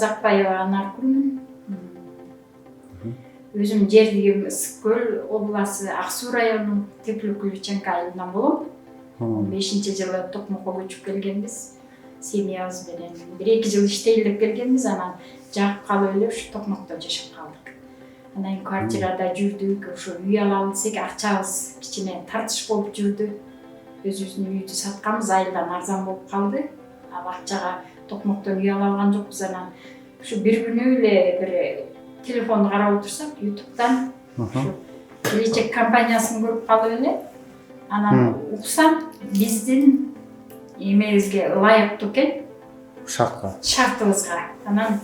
Казакбаева Анаркүл. Өзүм жердигим Ысык-Көл областы Ак-Суу районунун Теплоключенко айылынан болом. 15-жылы Токмокко көчүп келгенбиз. Семьябыз менен 1-2 жыл иштейли деп келгенбиз, анан жагып калып эле ушу Токмокто жашап калдык. Анан квартирада жүрдүк, ошо үй алалы десек акчабыз кичине тартыш болуп жүрдү. Өзүбүздүн үйдү сатканбыз, айылдан арзан болуп калды. Ал акчага Токмоктон үй ала алган жокпуз. Анан ушу бир күнү эле бир телефонду карап отурсак, YouTube'дан ушу келечек компаниясын көрүп калып эле, анан уксам биздин эмебизге ылайыктуу экен, шартыбызга. Анан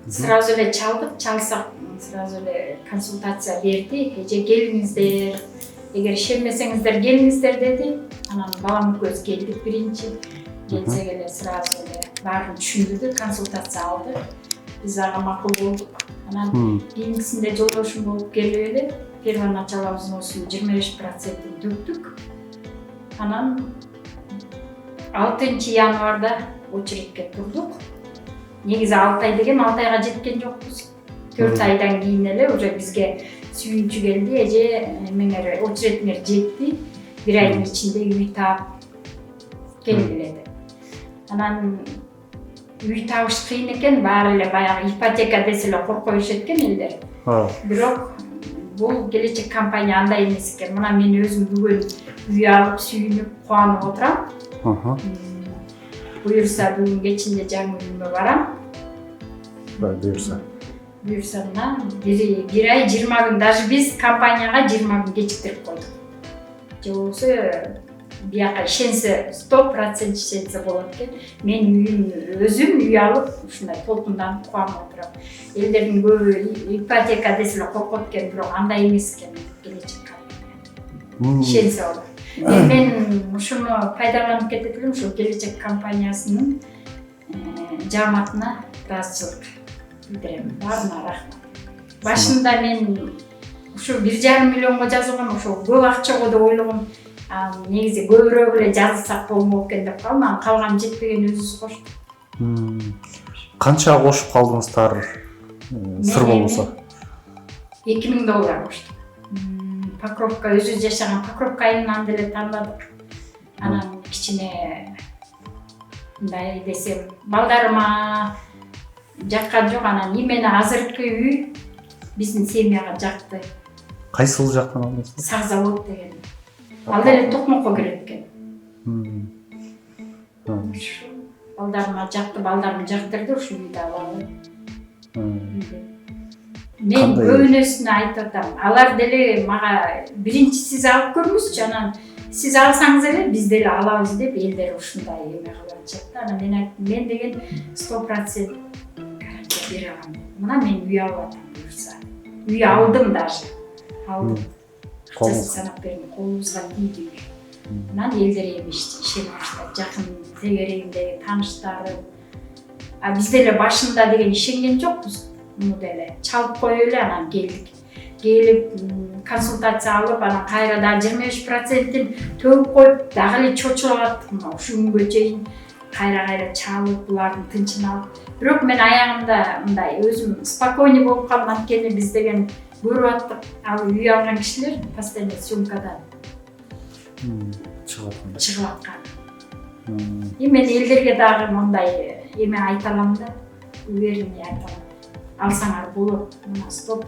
сразу эле чалсак сразу эле консультация берди. Эже келиңиздер, эгер ишенбесеңиздер келиңиздер деди. Анан балам экөөбүз келдик биринчи. Келсек эле сразу эле баарын түшүндүрдү, консультация алды. Биз ага макул болдук. Анан кийинкисинде жолдошум болуп келип эле первоначалый взносун 25%-ин төктүк. Анан 6 январда очередке турдук. Негизи 6 ай деген 6 айга жеткен жокпуз. 4 айдан кийин эле уже бизге сүйүнчү келди. Эже меңер очередиңер жетти. 1 айдын ичинде үй таап келгиле. Анан үй табыш кыйын экен, баары эле баягы ипотека десе эле коркой беришет экен элдер. Бирок бул келечек компания андай эмес экен. Мына мен өзүм бүгүн үй алып, сүйүнүп, кубанып отурам. Буюрса бүгүн кечинде жаңы үйүмө барам. Буюрса мына 1 ай 20 күн, даже биз компанияга 20 күн кечиктирип койдук. Же болбосо бияка ишенсе 100% ишенсе болот экен. Мен үйүм өзүм үй алып, ушундай толкунданып кубанып отурам. Элдердин көбү ипотека десе эле коркот экен, бирок андай эмес экен келечек компания. Ишенсе болот. Мен ушуну пайдаланып кетет элем, ушул келечек компаниясынын жааматына ыраазычылык билдирем. Баарына рахмат. Башында мен ушу 1,5 миллионго жазылган, ошо көп акча го деп ойлогом. Негизи көбүрөөк эле жазылсак болмок экен деп калдым. Анан калган жетпеген өзүбүз коштук. Канча кошуп калдыңыздар? Сыр болбосо. $2000 коштук. Покровка, өзүбүз жашаган Покровка айылынан деле тандадык. Анан кичине мындай десем, балдарыма жаккан жок. Анан имени азыркы үй биздин семьяга жакты. Кайсыл жактан алдыңыз? Сагзавод деген. Ал деле Токмокко кирет экен. Балдарыма жакты, балдарым жактырды, ушу үйдү алалы. Мен көбүнөсүнө айтып атам. Алар деле мага биринчи сиз алып көрүңүзчү, анан сиз алсаңыз эле биз деле алабыз деп элдер ушундай эме кылып атышат да. Анан мен айттым, мен деген 100% гарантия бере алам. Мына мен үй алып атам буюрса. Үй алдым даже. Алдым. Акчасын санап бердим, колубузга тийди үй. Анан элдер эми ишене баштады, жакын тегерегиндеги тааныштарым. Биз деле башында деген ишенген жокпуз. Муну деле чалып коюп эле анан келдик. Келип консультация алып, анан кайра да 25%-ин төгүп коюп, дагы эле чочулап аттык. Ушу күнгө чейин кайра чалып, булардын тынчын алып. Бирок мен аягында мындай өзүм спокойный болуп калдым, анткени биз деген көрүп аттык. Ал үй алган кишилер постоянно съемкадан чыгып аткан. Мен элдерге дагы мындай эме айта алам да, уверенный айта алам. Алсаңар болот, мына 100%.